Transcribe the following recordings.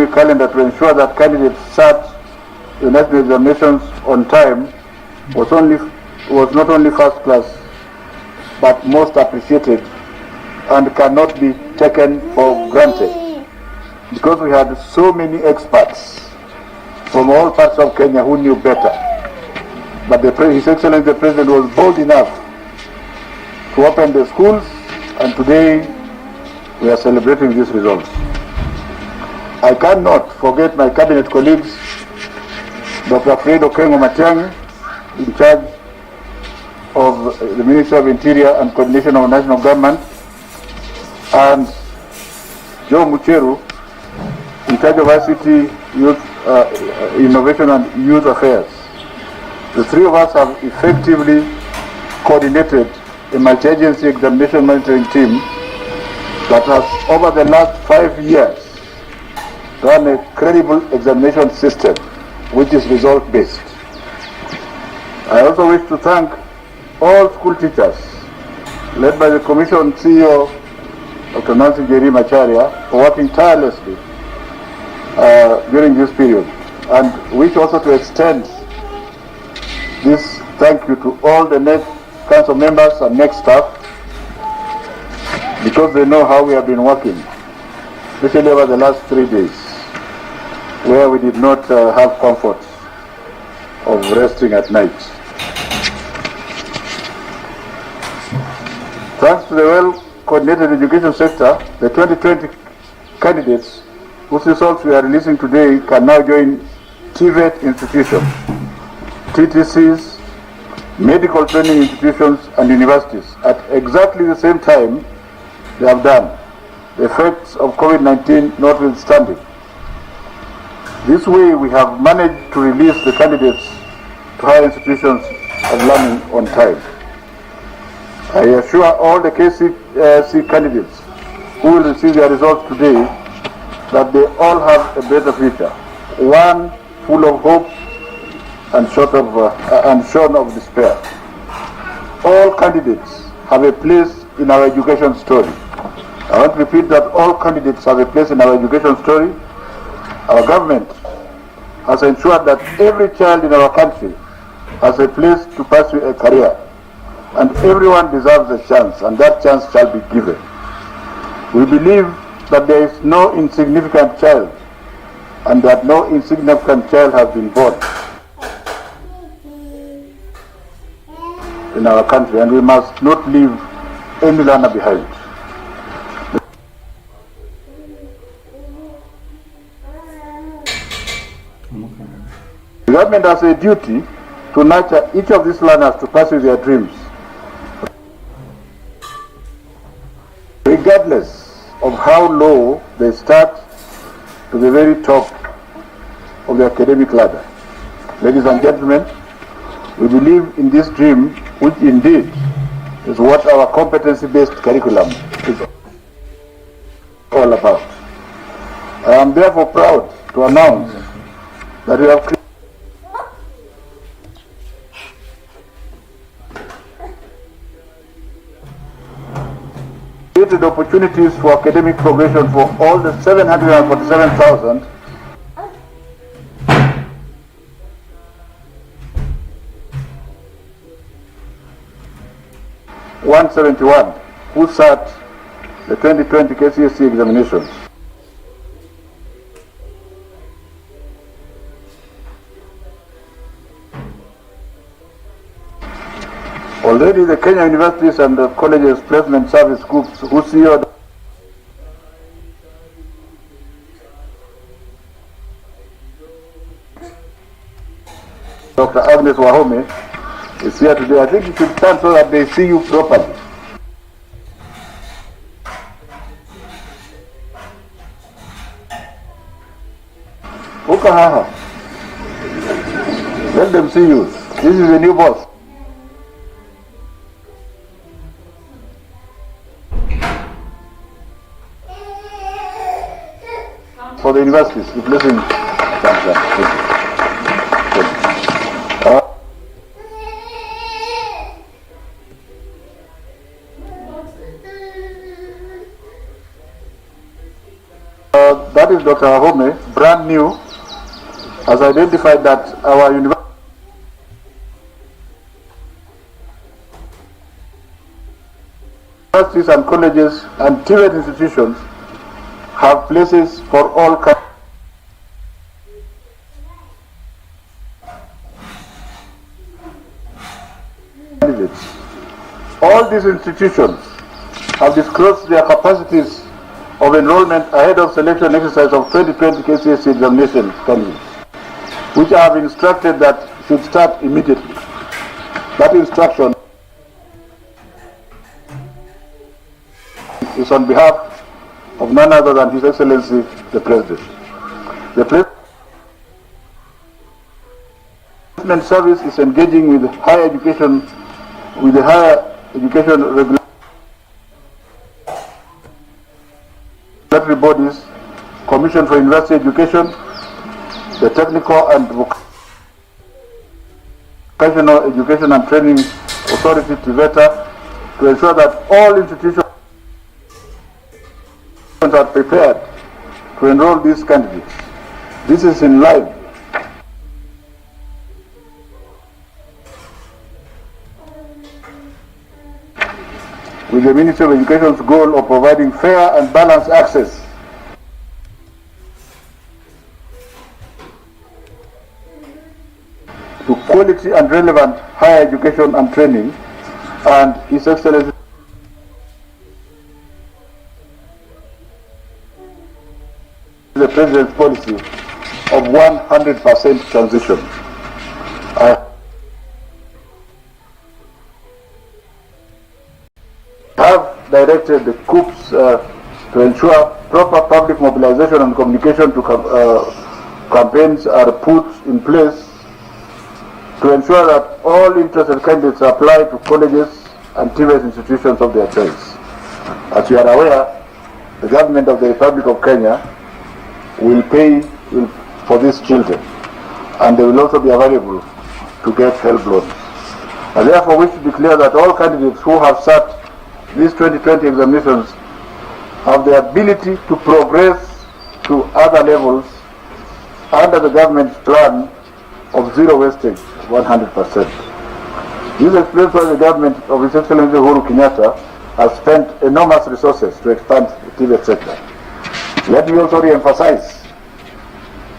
3-week calendar to ensure that candidates sat the national examinations on time was not only first class but most appreciated and cannot be taken for granted, because we had so many experts from all parts of Kenya who knew better. But His Excellency the President was bold enough to open the schools, and today we are celebrating these results. I cannot forget my cabinet colleagues, Dr. Fred Okengo Matiang'i, in charge of the Ministry of Interior and Coordination of National Government, and Joe Mucheru, in charge of ICT, Youth Innovation and Youth Affairs. The three of us have effectively coordinated a multi-agency examination monitoring team that has, over the last 5 years, run a credible examination system which is result-based. I also wish to thank all school teachers, led by the Commission CEO, Dr. Nancy Jerry Macharia, for working tirelessly during this period, and wish also to extend this thank you to all the NEC Council members and NEC staff, because they know how we have been working, especially over the last 3 days, where we did not have comfort of resting at night. Thanks to the well-coordinated education sector, the 2020 candidates whose results we are releasing today can now join TVET institutions, TTCs, medical training institutions and universities at exactly the same time they have done, the effects of COVID-19 notwithstanding. This way we have managed to release the candidates to higher institutions of learning on time. I assure all the KCSE candidates who will receive their results today that they all have a better future, one full of hope and shorn of despair. All candidates have a place in our education story. I want to repeat that all candidates have a place in our education story. Our government has ensured that every child in our country has a place to pursue a career, and everyone deserves a chance, and that chance shall be given. We believe that there is no insignificant child, and that no insignificant child has been born in our country, and we must not leave any learner behind. The government has a duty to nurture each of these learners to pursue their dreams, regardless of how low they start to the very top of the academic ladder. Ladies and gentlemen, we believe in this dream, which indeed is what our competency-based curriculum is all about. I am therefore proud to announce that we have created opportunities for academic progression for all the 747,000 171 who sat the 2020 KCSE examinations. Already the Kenya universities and the colleges placement service groups who CEO Dr. Agnes Wahome is here today. I think you should stand so that they see you properly. Ukahaha. Let them see you. This is the new boss. For the universities, replacing that that is Dr. Ahome, brand new, has identified that our universities and colleges and TVET institutions have places for all candidates. All these institutions have disclosed their capacities of enrollment ahead of selection exercise of 2020 KCSE examination candidates, which I have instructed that should start immediately. That instruction is on behalf of none other than His Excellency the President. The Placement Service is engaging with higher education, with the higher education regulatory bodies, Commission for University Education, the Technical and Vocational Education and Training Authority, TVETA, to ensure that all institutions are prepared to enroll these candidates. This is in line with the Ministry of Education's goal of providing fair and balanced access to quality and relevant higher education and training, and His Excellency the President's policy of 100% transition. I have directed the COOPs to ensure proper public mobilization and communication to campaigns are put in place to ensure that all interested candidates apply to colleges and TVET institutions of their choice. As you are aware, the government of the Republic of Kenya will pay for these children, and they will also be available to get help loans. I therefore wish to declare that all candidates who have sat these 2020 examinations have the ability to progress to other levels under the government's plan of zero wastage, 100%. This explains why the government of His Excellency Uhuru Kenyatta has spent enormous resources to expand the TVET sector. Let me also re-emphasize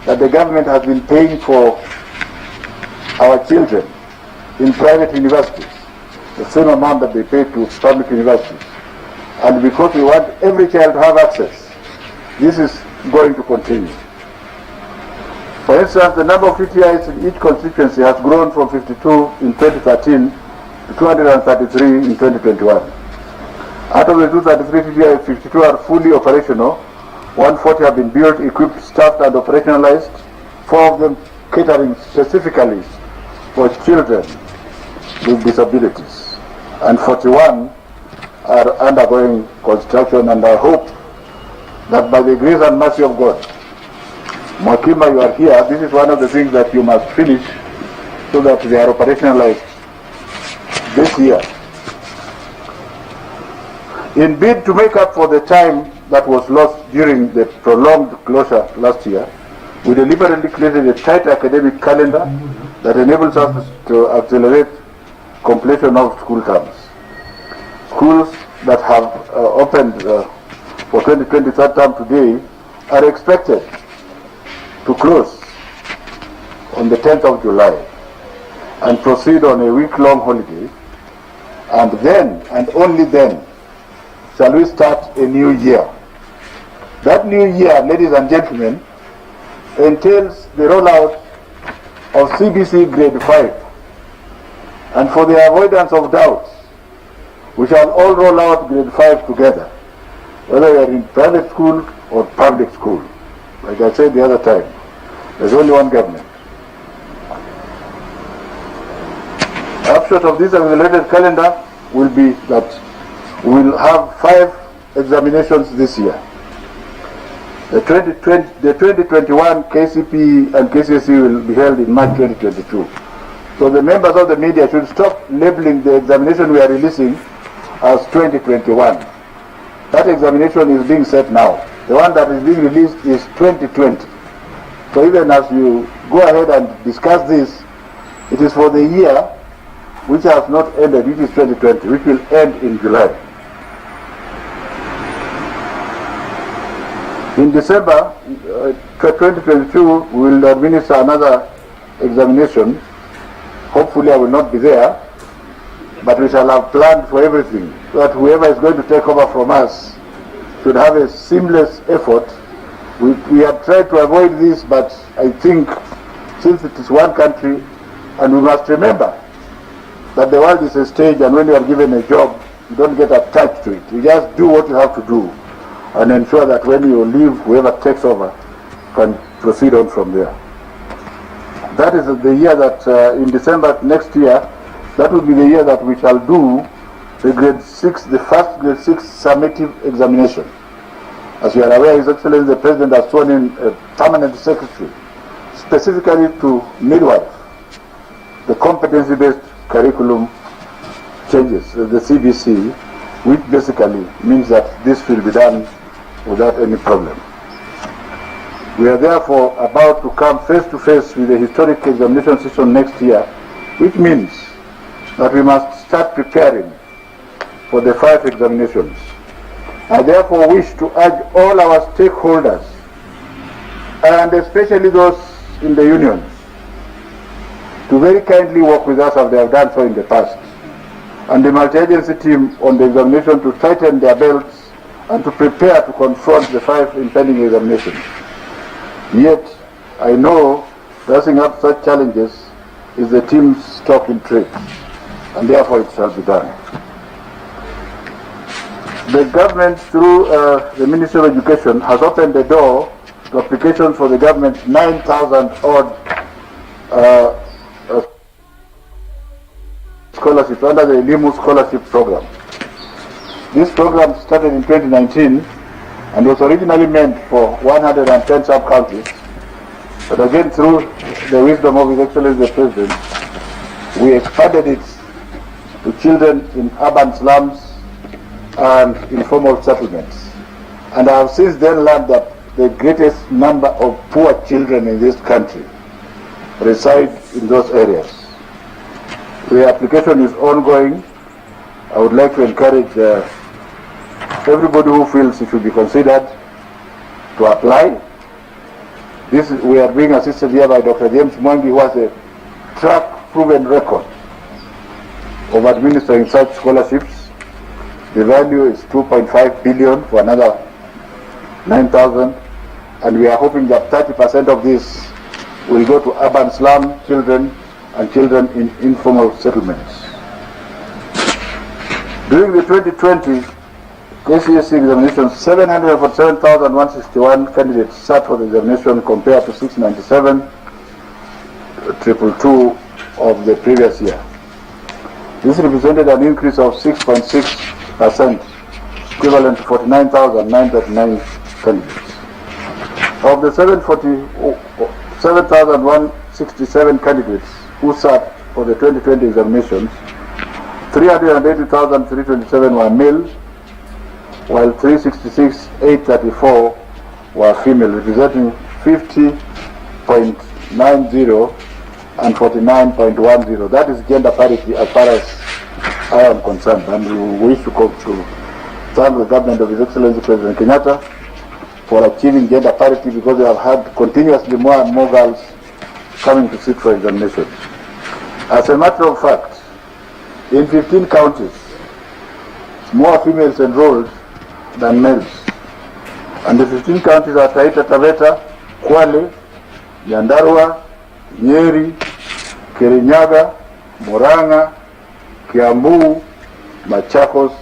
that the government has been paying for our children in private universities the same amount that they pay to public universities. And because we want every child to have access, this is going to continue. For instance, the number of TTIs in each constituency has grown from 52 in 2013 to 233 in 2021. Out of the 233 TTIs, 52 are fully operational, 140 have been built, equipped, staffed and operationalized, 4 of them catering specifically for children with disabilities, and 41 are undergoing construction, and I hope that by the grace and mercy of God, Mwakima, you are here, this is one of the things that you must finish so that they are operationalized this year. In bid to make up for the time that was lost during the prolonged closure last year, we deliberately created a tight academic calendar that enables us to accelerate completion of school terms. Schools that have opened for 2020 third term today are expected to close on the 10th of July and proceed on a week-long holiday, and then, and only then, shall we start a new year. That new year, ladies and gentlemen, entails the rollout of CBC Grade 5. And for the avoidance of doubts, we shall all roll out Grade 5 together, whether you are in private school or public school. Like I said the other time, there's only one government. Upshot of this accelerated calendar will be that we will have 5 examinations this year. The 2021 KCPE and KCSE will be held in March 2022. So the members of the media should stop labeling the examination we are releasing as 2021. That examination is being set now. The one that is being released is 2020. So even as you go ahead and discuss this, it is for the year which has not ended, which is 2020, which will end in July. In December 2022, we will administer another examination. Hopefully I will not be there, but we shall have planned for everything, so that whoever is going to take over from us should have a seamless effort. We have tried to avoid this, but I think since it is one country, and we must remember that the world is a stage, and when you are given a job, you don't get attached to it. You just do what you have to do and ensure that when you leave, whoever takes over can proceed on from there. That is the year that in December next year, that will be the year that we shall do the grade 6, the first grade 6 summative examination. As you are aware, His Excellency the President has sworn in a permanent secretary specifically to midwife the competency-based curriculum changes, the CBC, which basically means that this will be done without any problem. We are therefore about to come face to face with the historic examination session next year, which means that we must start preparing for the 5 examinations. I therefore wish to urge all our stakeholders, and especially those in the unions, to very kindly work with us as they have done so in the past, and the multi-agency team on the examination to tighten their belts and to prepare to confront the 5 impending examinations. Yet, I know dressing up such challenges is the team's stock in trade, and therefore it shall be done. The government, through the Ministry of Education, has opened the door to applications for the government 9,000 odd scholarships under the Elimu Scholarship Program. This program started in 2019 and was originally meant for 110 sub-counties, but again through the wisdom of His Excellency the President, we expanded it to children in urban slums and informal settlements. And I have since then learned that the greatest number of poor children in this country reside in those areas. The application is ongoing. I would like to encourage everybody who feels it should be considered to apply. We are being assisted here by Dr. James Mwangi, who has a track-proven record of administering such scholarships. The value is 2.5 billion for another 9,000, and we are hoping that 30% of this will go to urban slum children and children in informal settlements. During the 2020 KCSE examination, 747,161 candidates sat for the examination compared to 697,222 of the previous year. This represented an increase of 6.6%, equivalent to 49,939 candidates. Of the 7,167 candidates who sat for the 2020 examinations, 380,327 were male, while 366,834 were female, representing 50.90 and 49.10. That is gender parity as far as I am concerned, and we wish to thank the government of His Excellency President Kenyatta for achieving gender parity, because they have had continuously more and more girls coming to sit for examinations. As a matter of fact, in 15 counties, more females enrolled than males. And the 15 counties are Taita Taveta, Kwale, Nyandarua, Nyeri, Kirinyaga, Murang'a, Kiambu, Machakos,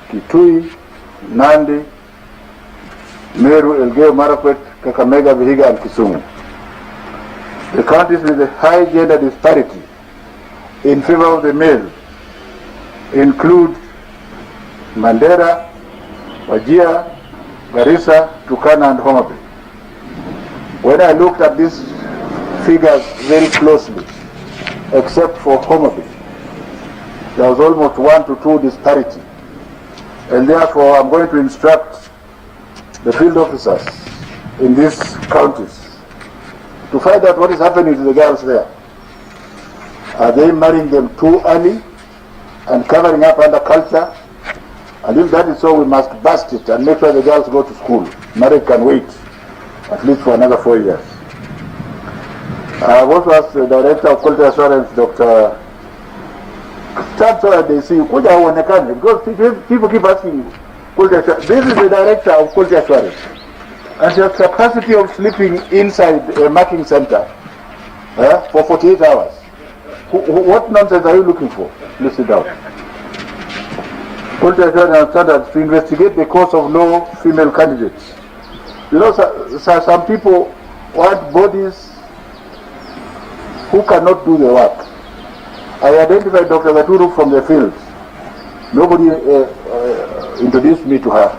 Kitui, Nandi, Meru, Elgeyo Marakwet, Kakamega, Vihiga, and Kisumu. The counties with a high gender disparity in favor of the male include Mandera, Wajir, Garissa, Turkana, and Homa Bay. When I looked at these figures very closely, except for Homa Bay, there was almost 1 to 2 disparity. And therefore I'm going to instruct the field officers in these counties to find out what is happening to the girls there. Are they marrying them too early and covering up under culture? And if that is so, we must bust it and make sure the girls go to school. Marriage can wait at least for another 4 years. I was asked the Director of Quality Assurance, Dr. Chancellor, they see because people keep asking you, quality assurance. This is the Director of Quality Assurance. And she has capacity of sleeping inside a marking center for 48 hours. What nonsense are you looking for? Please sit down. Quality assurance and standards to investigate the cause of low female candidates. You know, some people want bodies who cannot do the work. I identified Dr. Gaturu from the field. Nobody introduced me to her.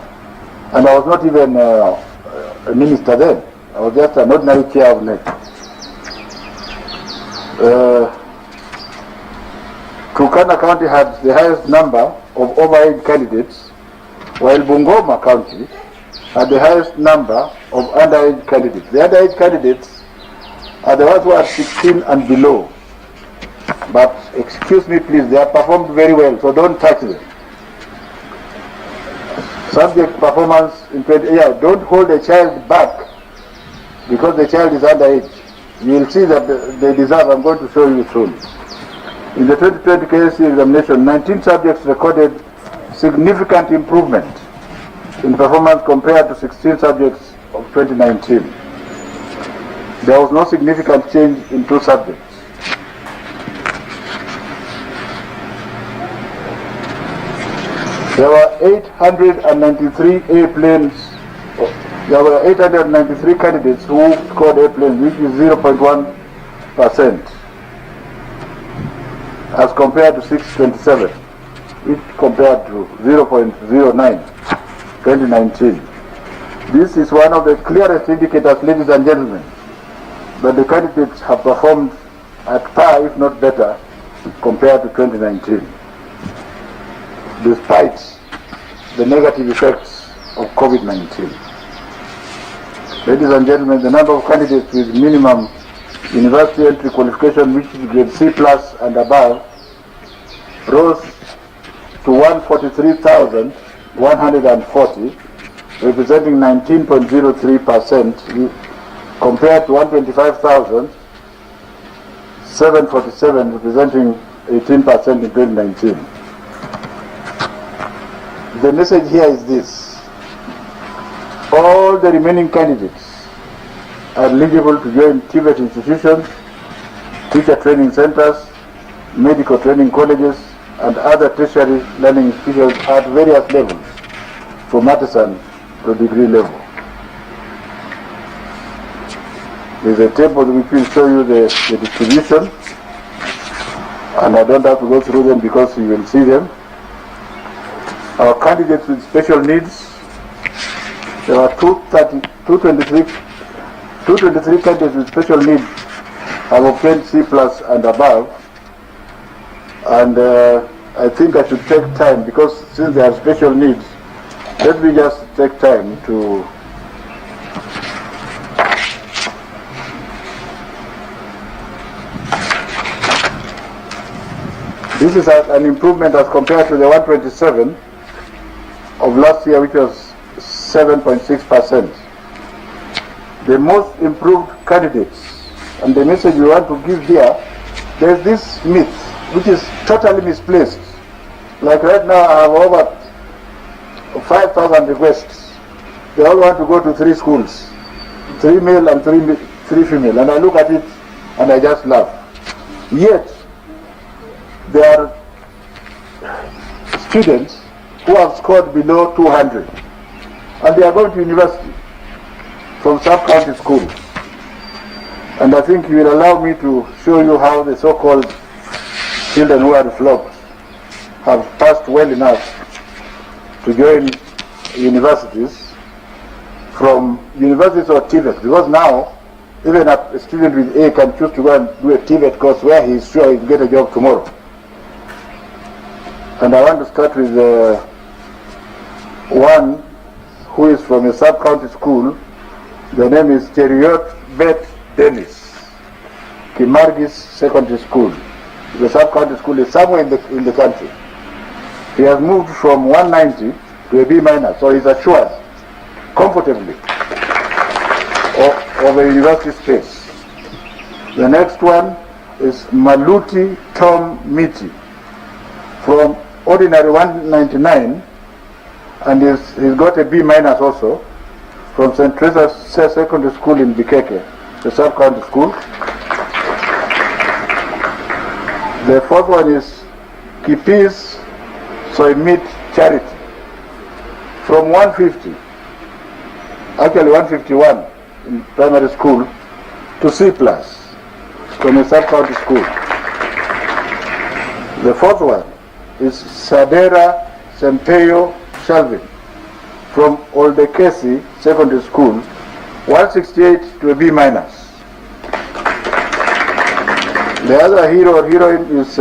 And I was not even a minister then. I was just an ordinary chair of NEC. Turkana County had the highest number of overage candidates, while Bungoma County had the highest number of underage candidates. The underage candidates are the ones who are 16 and below. But excuse me please, they have performed very well, so don't touch them. Subject performance in 20, don't hold a child back because the child is underage. You will see that they deserve, I'm going to show you soon. In the 2020 KCSE examination, 19 subjects recorded significant improvement in performance compared to 16 subjects of 2019. There was no significant change in 2 subjects. There were 893 A-planes. There were 893 candidates who scored A-planes, which is 0.1%, as compared to 627, which compared to 0.09, 2019. This is one of the clearest indicators, ladies and gentlemen, that the candidates have performed at par, if not better, compared to 2019, despite the negative effects of COVID-19. Ladies and gentlemen, the number of candidates with minimum university entry qualification, which is grade C+ and above, rose to 143,140, representing 19.03%, compared to 125,747, representing 18% in 2019. The message here is this: all the remaining candidates are eligible to join TVET institutions, teacher training centers, medical training colleges, and other tertiary learning institutions at various levels, from artisan to degree level. There is a table which will show you the distribution, and I don't have to go through them because you will see them. Our candidates with special needs, there are 223 candidates with special needs have obtained C+ and above. And I think I should take time, because since they have special needs, let me just take time to this is an improvement as compared to the 127 of last year, which was 7.6%. The most improved candidates, and the message we want to give here, there's this myth which is totally misplaced. Like right now, I have over 5,000 requests. They all want to go to 3 schools, 3 male and 3 female, and I look at it and I just laugh. Yet, there are students who have scored below 200, and they are going to university from sub-county schools. And I think you will allow me to show you how the so-called children who are flocked have passed well enough to join universities, from universities or TVET, because now even a student with A can choose to go and do a TVET course where he is sure he will get a job tomorrow. And I want to start with one who is from a sub-county school. The name is Cheriot Bet Dennis, Kimargis Secondary School. The sub-county school is somewhere in the country. He has moved from 190 to a B minus, so he's assured comfortably of a university space. The next one is Maluti Tom Miti from ordinary 199, and he's got a B minus also from St. Teresa's Secondary School in Bikeke, the sub-county school. The fourth one is Kipis Soimit Charity from 150, actually 151 in primary school, to C plus from a sub-county school. The fourth one is Sadera Sempeyo Shalvin from Oldekesi Secondary School, 168 to a B minus. The other hero or heroine is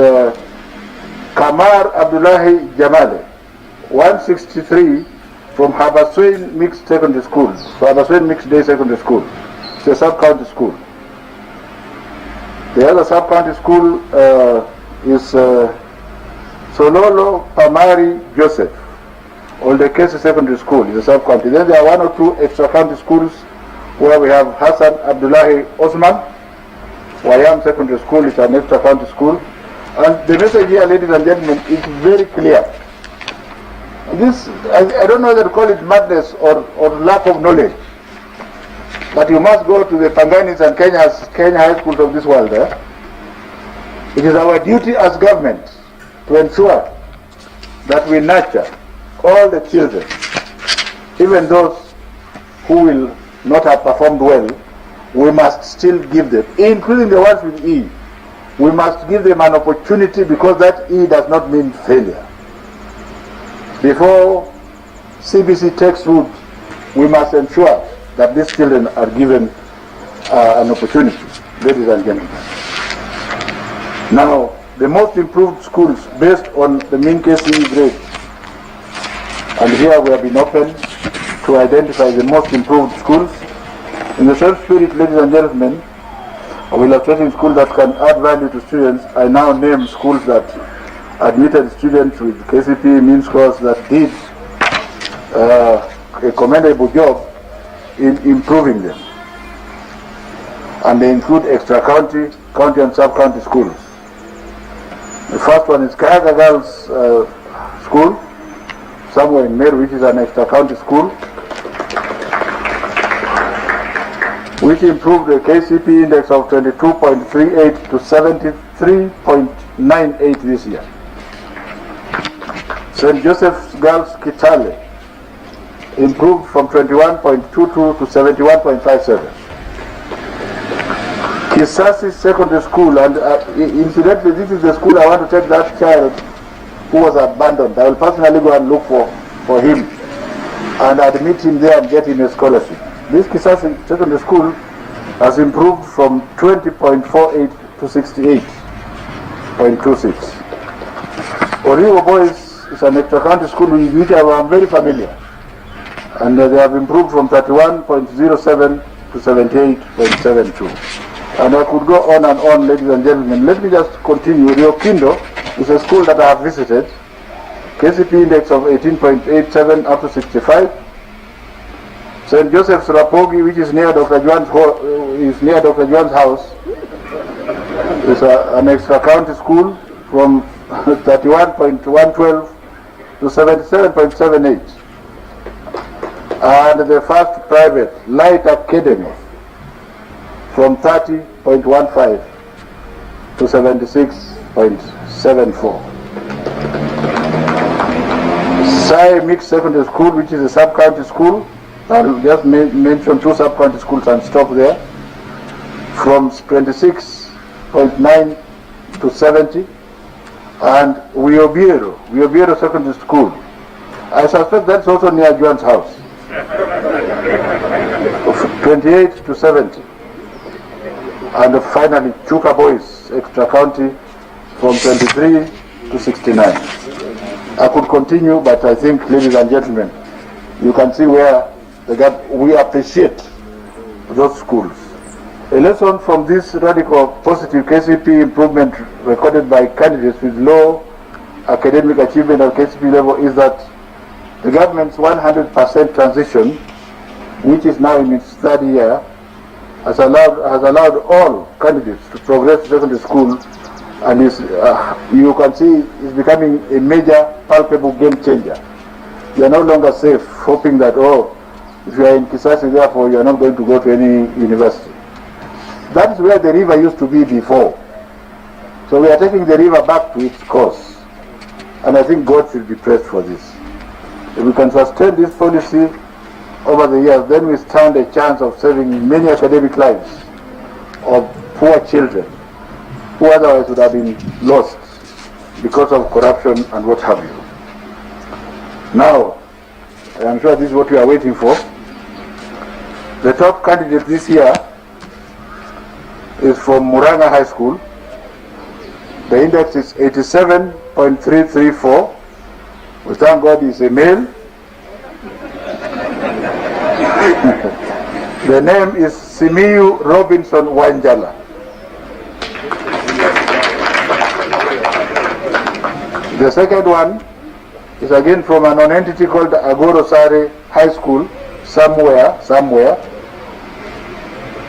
Kamar Abdullahi Jamale, 163 from Habaswein Mixed Secondary School, so Habaswein Mixed Day Secondary School. It's a sub-county school. The other sub-county school is Sololo Pamari Joseph, Oldekesi Secondary School, is a sub-county. Then there are one or two extra-county schools where we have Hassan Abdullahi Osman, Wayam Secondary School is an extra-county school. And the message here, ladies and gentlemen, is very clear. This, I don't know whether to call it madness or lack of knowledge, but you must go to the Panganis and Kenya high schools of this world. It is our duty as government to ensure that we nurture all the children, even those who will not have performed well. We must still give them, including the ones with E. We must give them an opportunity, because that E does not mean failure. Before CBC takes root, we must ensure that these children are given an opportunity, ladies and gentlemen. Now, the most improved schools based on the mean KCSE grade, and here we have been open to identify the most improved schools. In the same spirit, ladies and gentlemen, of illustrating schools that can add value to students, I now name schools that admitted students with KCPE mean scores that did a commendable job in improving them. And they include extra-county, county and sub-county schools. The first one is Kayaga Girls School, somewhere in Meru, which is an extra-county school, which improved the KCP index of 22.38 to 73.98 this year. St. Joseph's Girls Kitale improved from 21.22 to 71.57. Kisasi Secondary School, and incidentally, this is the school I want to take that child who was abandoned. I will personally go and look for him and admit him there and get him a scholarship. This Kisasi Secondary School has improved from 20.48 to 68.26. Oriwo Boys is an extra-county school with which I am very familiar, and they have improved from 31.07 to 78.72. And I could go on and on, ladies and gentlemen. Let me just continue. Rio Kindo is a school that I have visited. KCP index of 18.87 up to 65. St. Joseph's Rapogi, which is near Dr. Juan's house, is an extra-county school from 31.112 to 77.78. And the first private, Light Academy, from 30.15 to 76.74. Sai Mixed Secondary School, which is a sub-county school, I'll just mention two sub-county schools and stop there, from 26.9 to 70, and Wiobiero Secondary School. I suspect that's also near Juan's house, 28 to 70. And finally, Chuka Boys, extra county, from 23 to 69. I could continue, but I think, ladies and gentlemen, you can see where we appreciate those schools. A lesson from this radical positive KCPE improvement recorded by candidates with low academic achievement at KCPE level is that the government's 100% transition, which is now in its third year, has allowed all candidates to progress to secondary school, and you can see is becoming a major palpable game changer. You are no longer safe hoping that, if you are in KCSE, therefore you are not going to go to any university. That is where the river used to be before. So we are taking the river back to its course. And I think God should be praised for this. If we can sustain this policy over the years, then we stand a chance of saving many academic lives of poor children who otherwise would have been lost because of corruption and what have you. Now, I am sure this is what we are waiting for. The top candidate this year is from Muranga High School. The index is 87.334. We thank God he's a male. The name is Simiyu Robinson Wanjala. The second one is again from an non-entity called Agorosare High School, somewhere.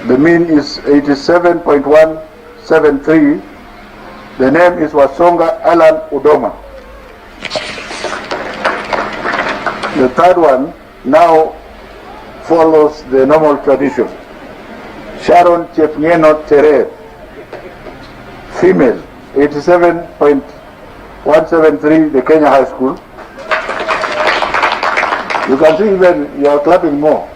The mean is 87.173. The name is Wasonga Alan Udoma. The third one now follows the normal tradition. Sharon Chepngeno Tere, female, 87.173, the Kenya High School. You can see even you are clapping more.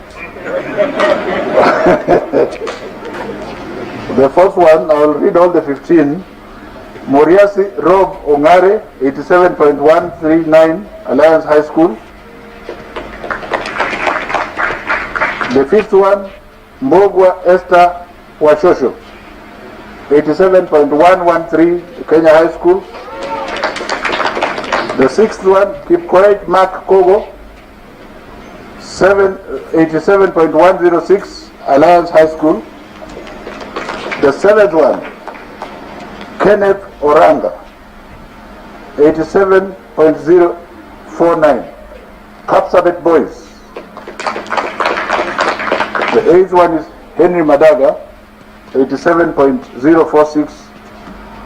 The first one, I will read all the 15. Moriasi Rob Ongare, 87.139, Alliance High School. The fifth one, Mbogwa Esther Washosho, 87.113, Kenya High School. The sixth one, Kipkoech Mark Kogo, 87.106, Alliance High School. The seventh one, Kenneth Oranga, 87.049, Kapsabet Boys. The eighth one is Henry Madaga, 87.046,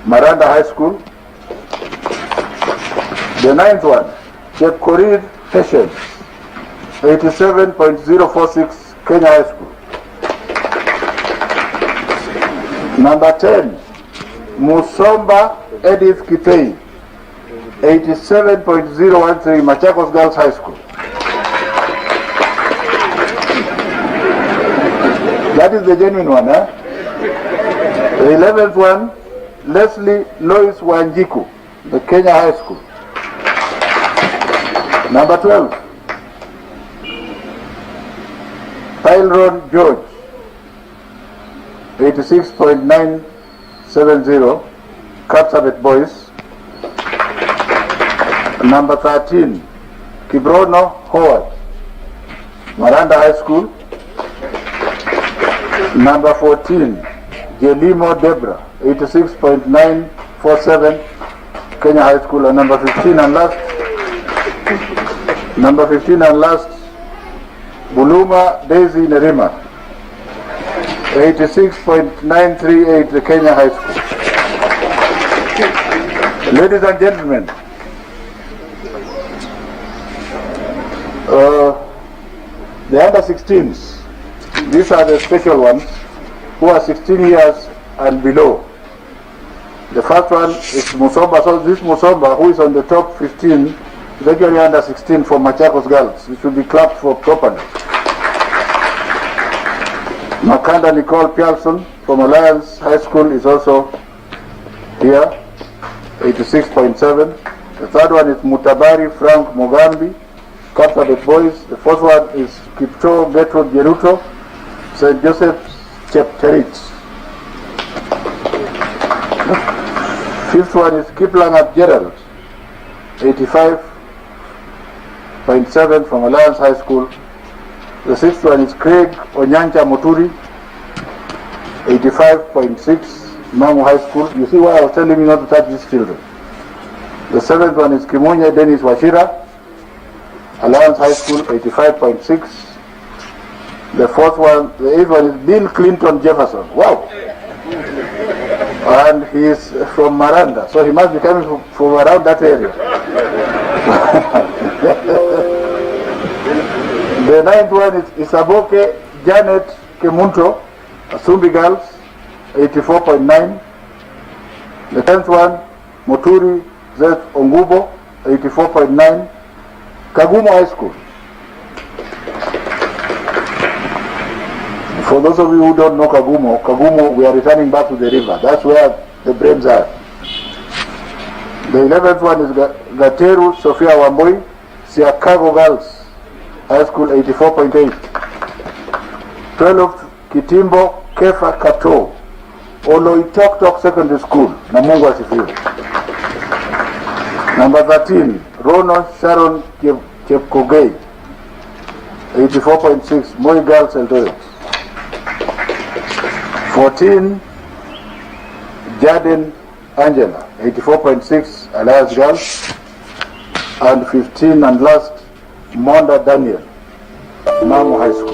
Maranda High School. The ninth one, Cape Korid Patience, 87.046, Kenya High School. Number 10, Musomba Edith Kitei, 87.013, Machakos Girls High School. That is the genuine one, The 11th one, Leslie Lois Wanjiku, the Kenya High School. Number 12, Tylron George, 86.970, Kapsabet Boys. Number 13, Kibrono Howard, Maranda High School. Number 14, Jelimo Debra, 86.947, Kenya High School. And number 15 and last, Buluma Daisy Nerima, 86.938, the Kenya High School. Ladies and gentlemen, the under 16s, these are the special ones who are 16 years and below. The first one is Musomba. So this Musomba, who is on the top 15, is actually under 16 for Machakos Girls. It should be clapped for properly. Makanda Nicole Pialson from Alliance High School is also here, 86.7. The third one is Mutabari Frank Mugambi, Kapsabet Boys. The fourth one is Kipto Gertrude Jeruto, St. Joseph's Chepterit. Fifth one is Kiplangat Gerald, 85.1 85.7 from Alliance High School. The sixth one is Craig Onyancha Moturi, 85.6, Mamu High School. You see why I was telling you not to touch these children. The seventh one is Kimunye Dennis Washira, Alliance High School, 85.6. The fourth one, the eighth one is Bill Clinton Jefferson. Wow! And he is from Maranda, so he must be coming from around that area. The ninth one is Isaboke Janet Kemunto, Asumbi Girls, 84.9. The 10th one, Moturi Zeth Ongubo, 84.9. Kagumo High School. For those of you who don't know Kagumo, we are returning back to the river. That's where the brains are. The 11th one is Gateru Sophia Wamboi, Siakago Girls High School, 84.8. 12th, Kitimbo Kefa Kato, Oloitoktok Secondary School, Namungu asifiwe. Number 13, Rono Sharon Chepkogei, 84.6, Moi Girls Eldoret. 14, Jaden Angela, 84.6, Alliance Girls. And 15 and last, Monda Daniel, Mamu High School.